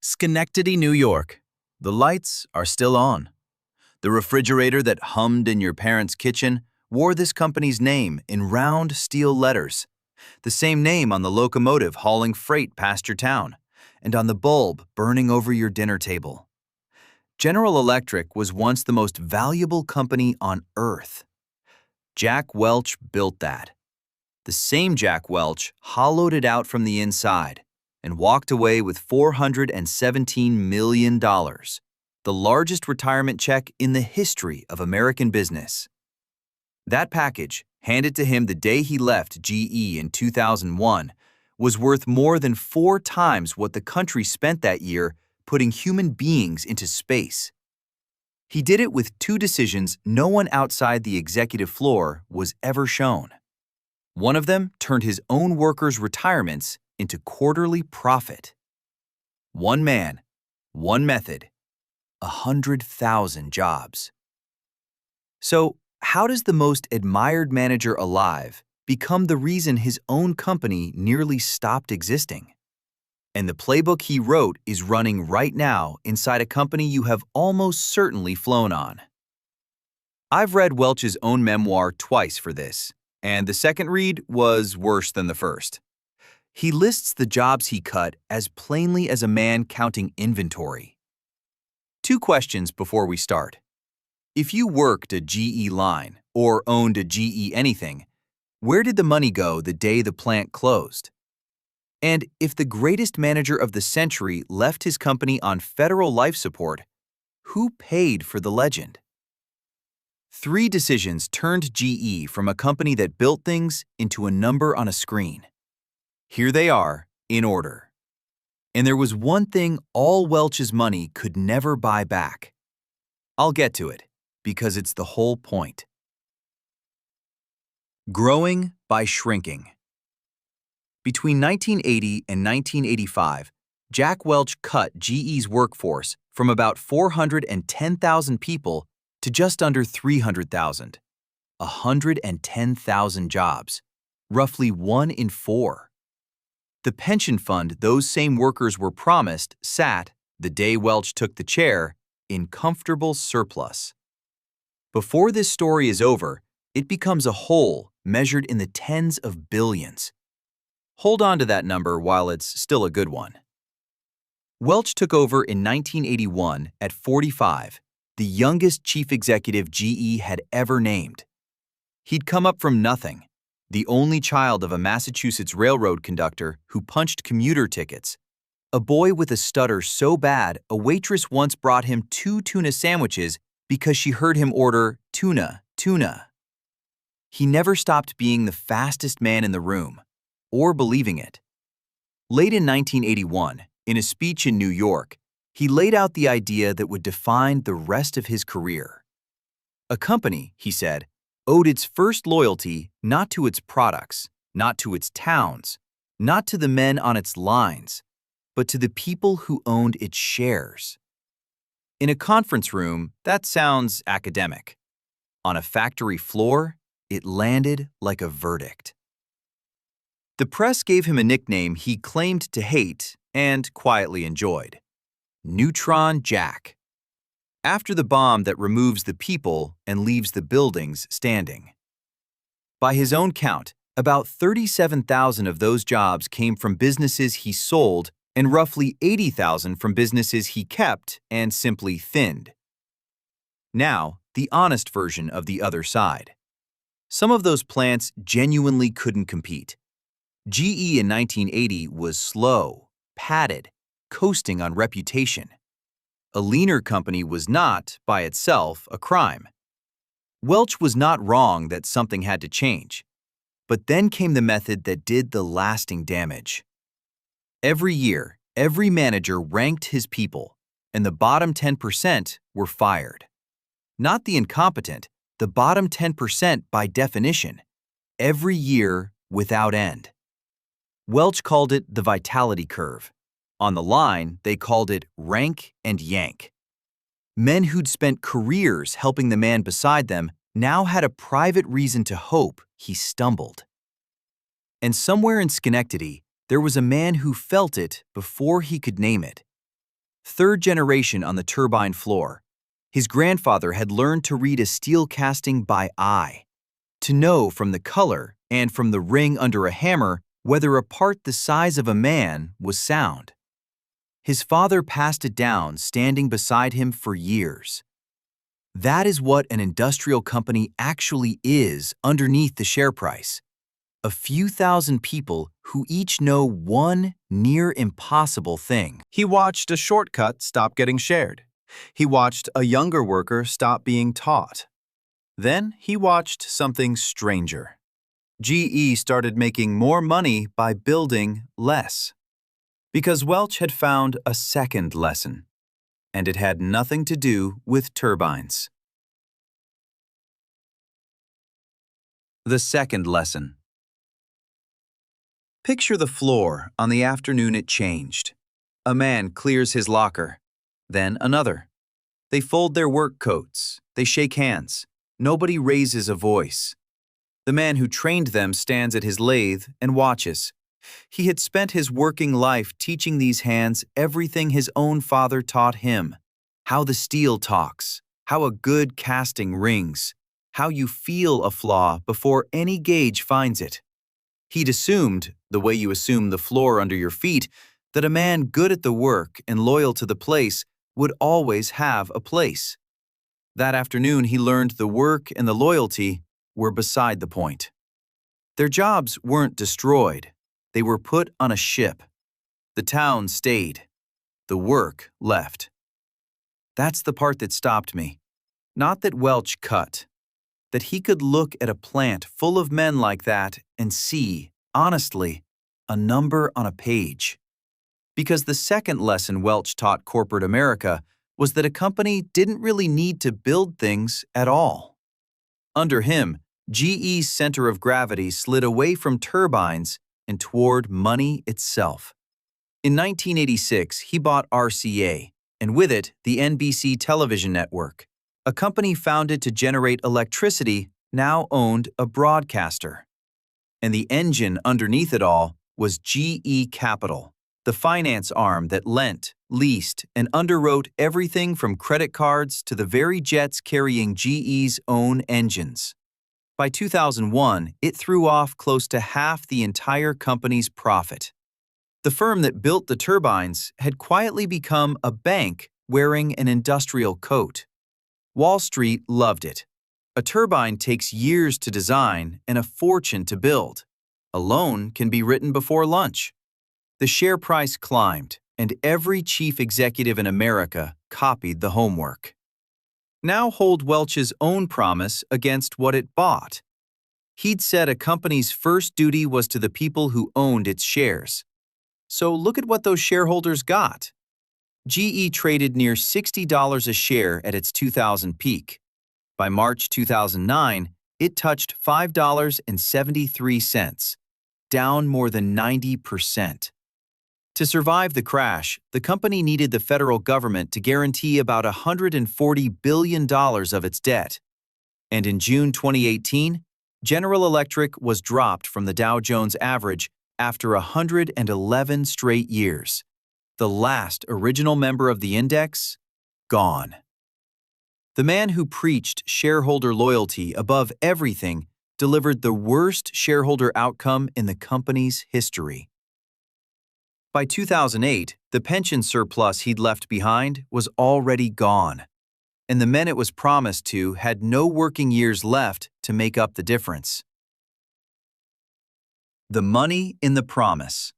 Schenectady, New York. The lights are still on. The refrigerator that hummed in your parents' kitchen wore this company's name in round steel letters. The same name on the locomotive hauling freight past your town, and on the bulb burning over your dinner table. General Electric was once the most valuable company on Earth. Jack Welch built that. The same Jack Welch hollowed it out from the inside and walked away with $417 million, the largest retirement check in the history of American business. That package, handed to him the day he left GE in 2001, was worth more than 4 times what the country spent that year putting human beings into space. He did it with 2 decisions no one outside the executive floor was ever shown. One of them turned his own workers' retirements into quarterly profit. One man, one method, 100,000 jobs. So, how does the most admired manager alive become the reason his own company nearly stopped existing? And the playbook he wrote is running right now inside a company you have almost certainly flown on. I've read Welch's own memoir twice for this, and the second read was worse than the first. He lists the jobs he cut as plainly as a man counting inventory. 2 questions before we start. If you worked a GE line or owned a GE anything, where did the money go the day the plant closed? And if the greatest manager of the century left his company on federal life support, who paid for the legend? 3 decisions turned GE from a company that built things into a number on a screen. Here they are, in order. And there was one thing all Welch's money could never buy back. I'll get to it, because it's the whole point. Growing by shrinking. Between 1980 and 1985, Jack Welch cut GE's workforce from about 410,000 people to just under 300,000. 110,000 jobs, roughly 1 in 4. The pension fund those same workers were promised sat, the day Welch took the chair, in comfortable surplus. Before this story is over, it becomes a hole measured in the tens of billions. Hold on to that number while it's still a good one. Welch took over in 1981 at 45, the youngest chief executive GE had ever named. He'd come up from nothing, the only child of a Massachusetts railroad conductor who punched commuter tickets, a boy with a stutter so bad a waitress once brought him 2 tuna sandwiches because she heard him order tuna, tuna. He never stopped being the fastest man in the room, or believing it. Late in 1981, in a speech in New York, he laid out the idea that would define the rest of his career. A company, he said, owed its first loyalty not to its products, not to its towns, not to the men on its lines, but to the people who owned its shares. In a conference room, that sounds academic. On a factory floor, it landed like a verdict. The press gave him a nickname he claimed to hate and quietly enjoyed: Neutron Jack. After the bomb that removes the people and leaves the buildings standing. By his own count, about 37,000 of those jobs came from businesses he sold and roughly 80,000 from businesses he kept and simply thinned. Now, the honest version of the other side. Some of those plants genuinely couldn't compete. GE in 1980 was slow, padded, coasting on reputation. A leaner company was not, by itself, a crime. Welch was not wrong that something had to change. But then came the method that did the lasting damage. Every year, every manager ranked his people, and the bottom 10% were fired. Not the incompetent, the bottom 10% by definition, every year without end. Welch called it the vitality curve. On the line, they called it Rank-and-Yank. Men who'd spent careers helping the man beside them now had a private reason to hope he stumbled. And somewhere in Schenectady, there was a man who felt it before he could name it. third generation on the turbine floor. His grandfather had learned to read a steel casting by eye, to know from the color and from the ring under a hammer whether a part the size of a man was sound. His father passed it down, standing beside him for years. That is what an industrial company actually is underneath the share price. A few thousand people who each know one near impossible thing. He watched a shortcut stop getting shared. He watched a younger worker stop being taught. Then he watched something stranger. GE started making more money by building less. Because Welch had found a second lesson, and it had nothing to do with turbines. The second lesson. Picture the floor on the afternoon it changed. A man clears his locker, then another. They fold their work coats, they shake hands. Nobody raises a voice. The man who trained them stands at his lathe and watches. He had spent his working life teaching these hands everything his own father taught him. How the steel talks, how a good casting rings, how you feel a flaw before any gauge finds it. He'd assumed, the way you assume the floor under your feet, that a man good at the work and loyal to the place would always have a place. That afternoon he learned the work and the loyalty were beside the point. Their jobs weren't destroyed. They were put on a ship. The town stayed. The work left. That's the part that stopped me. Not that Welch cut. That he could look at a plant full of men like that and see, honestly, a number on a page. Because the second lesson Welch taught corporate America was that a company didn't really need to build things at all. Under him, GE's center of gravity slid away from turbines and toward money itself. In 1986, he bought RCA, and with it, the NBC television network. A company founded to generate electricity now owned a broadcaster. And the engine underneath it all was GE Capital, the finance arm that lent, leased, and underwrote everything from credit cards to the very jets carrying GE's own engines. By 2001, it threw off close to half the entire company's profit. The firm that built the turbines had quietly become a bank wearing an industrial coat. Wall Street loved it. A turbine takes years to design and a fortune to build. A loan can be written before lunch. The share price climbed, and every chief executive in America copied the homework. Now hold Welch's own promise against what it bought. He'd said a company's first duty was to the people who owned its shares. So look at what those shareholders got. GE traded near $60 a share at its 2000 peak. By March 2009, it touched $5.73, down more than 90%. To survive the crash, the company needed the federal government to guarantee about $140 billion of its debt. And in June 2018, General Electric was dropped from the Dow Jones average after 111 straight years. The last original member of the index, gone. The man who preached shareholder loyalty above everything delivered the worst shareholder outcome in the company's history. By 2008, the pension surplus he'd left behind was already gone, and the men it was promised to had no working years left to make up the difference. The money in the promise.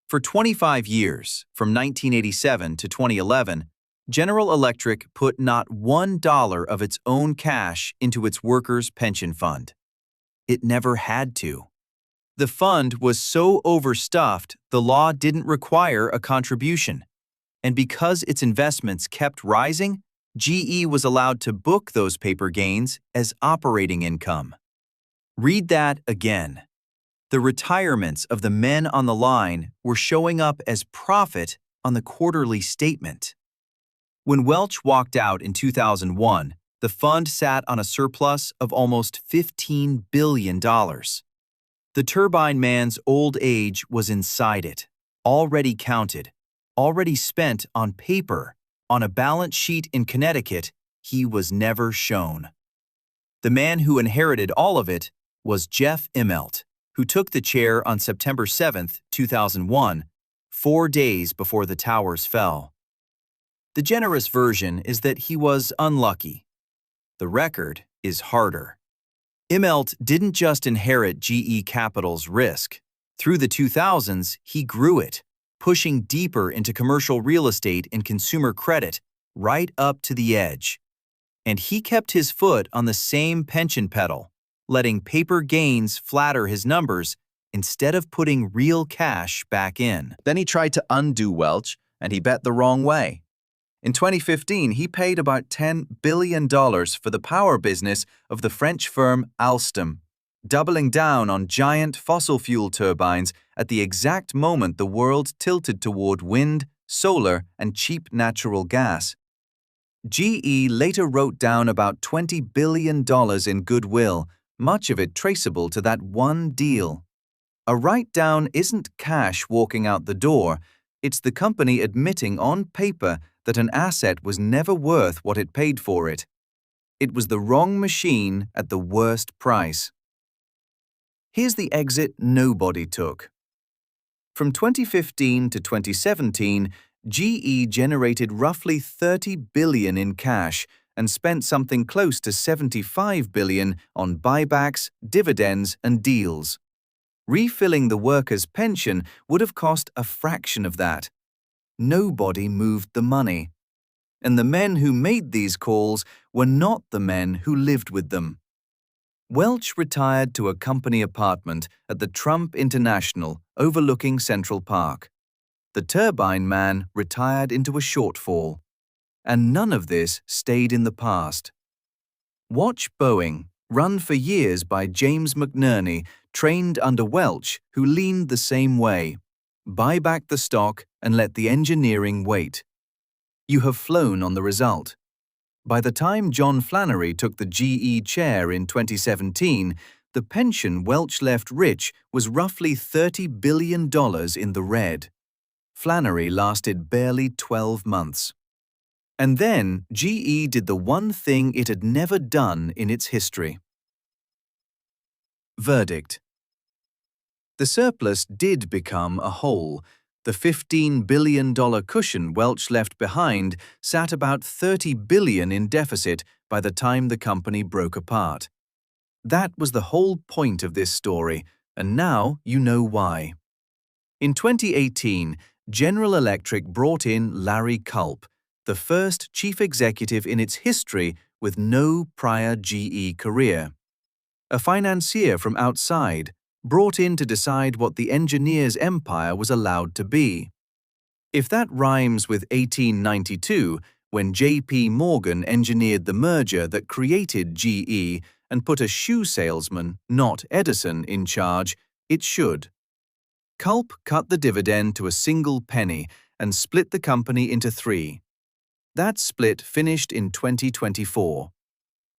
For 25 years, from 1987 to 2011, General Electric put not $1 of its own cash into its workers' pension fund. It never had to. The fund was so overstuffed, the law didn't require a contribution. And because its investments kept rising, GE was allowed to book those paper gains as operating income. Read that again. The retirements of the men on the line were showing up as profit on the quarterly statement. When Welch walked out in 2001, the fund sat on a surplus of almost $15 billion. The turbine man's old age was inside it, already counted, already spent on paper. On a balance sheet in Connecticut, he was never shown. The man who inherited all of it was Jeff Immelt, who took the chair on September 7, 2001, 4 days before the towers fell. The generous version is that he was unlucky. The record is harder. Immelt didn't just inherit GE Capital's risk. Through the 2000s, he grew it, pushing deeper into commercial real estate and consumer credit, right up to the edge. And he kept his foot on the same pension pedal, letting paper gains flatter his numbers instead of putting real cash back in. Then he tried to undo Welch, and he bet the wrong way. In 2015, he paid about $10 billion for the power business of the French firm Alstom, doubling down on giant fossil fuel turbines at the exact moment the world tilted toward wind, solar, and cheap natural gas. GE later wrote down about $20 billion in goodwill, much of it traceable to that one deal. A write-down isn't cash walking out the door, it's the company admitting on paper that an asset was never worth what it paid for it. It was the wrong machine at the worst price. Here's the exit nobody took. From 2015 to 2017, GE generated roughly $30 billion in cash and spent something close to $75 billion on buybacks, dividends, and deals. Refilling the workers' pension would have cost a fraction of that. Nobody moved the money. And the men who made these calls were not the men who lived with them. Welch retired to a company apartment at the Trump International overlooking Central Park. The turbine man retired into a shortfall. And none of this stayed in the past. Watch Boeing, run for years by James McNerney, trained under Welch, who leaned the same way. Buy back the stock and let the engineering wait. You have flown on the result. By the time John Flannery took the GE chair in 2017, the pension Welch left rich was roughly $30 billion in the red. Flannery lasted barely 12 months. And then GE did the one thing it had never done in its history. Verdict. The surplus did become a hole. The $15 billion cushion Welch left behind sat about $30 billion in deficit by the time the company broke apart. That was the whole point of this story, and now you know why. In 2018, General Electric brought in Larry Culp, the first chief executive in its history with no prior GE career. A financier from outside, brought in to decide what the engineer's empire was allowed to be. If that rhymes with 1892, when J.P. Morgan engineered the merger that created GE and put a shoe salesman, not Edison, in charge, it should. Culp cut the dividend to a single penny and split the company into 3. That split finished in 2024.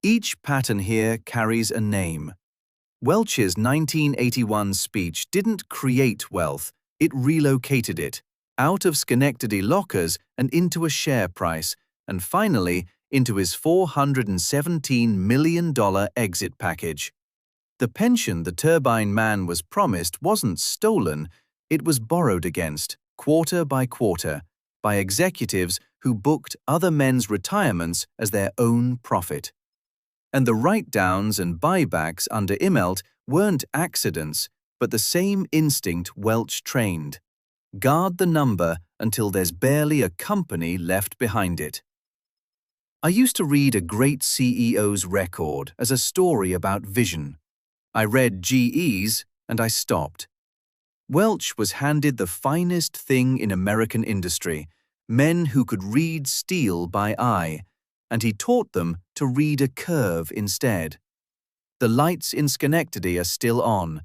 Each pattern here carries a name. Welch's 1981 speech didn't create wealth, it relocated it, out of Schenectady lockers and into a share price, and finally into his $417 million exit package. The pension the turbine man was promised wasn't stolen, it was borrowed against, quarter by quarter, by executives who booked other men's retirements as their own profit. And the write-downs and buybacks under Immelt weren't accidents, but the same instinct Welch trained. Guard the number until there's barely a company left behind it. I used to read a great CEO's record as a story about vision. I read GE's and I stopped. Welch was handed the finest thing in American industry, men who could read steel by eye, and he taught them to read a curve instead. The lights in Schenectady are still on,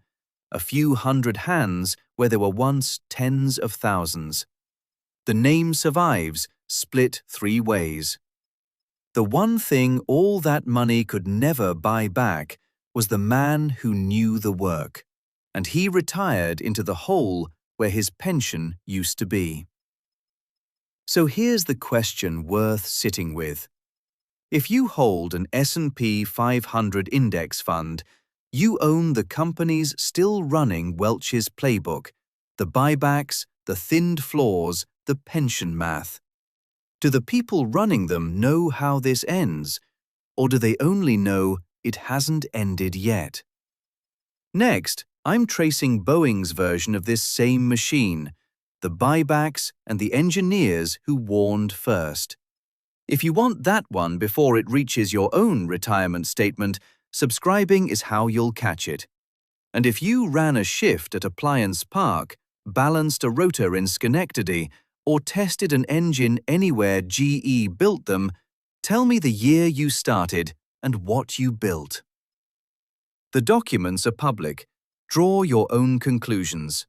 a few hundred hands where there were once tens of thousands. The name survives, split 3 ways. The one thing all that money could never buy back was the man who knew the work, and he retired into the hole where his pension used to be. So here's the question worth sitting with. If you hold an S&P 500 index fund, you own the companies still running Welch's Playbook, the buybacks, the thinned floors, the pension math. Do the people running them know how this ends, or do they only know it hasn't ended yet? Next, I'm tracing Boeing's version of this same machine, the buybacks and the engineers who warned first. If you want that one before it reaches your own retirement statement, subscribing is how you'll catch it. And if you ran a shift at Appliance Park, balanced a rotor in Schenectady, or tested an engine anywhere GE built them, tell me the year you started and what you built. The documents are public. Draw your own conclusions.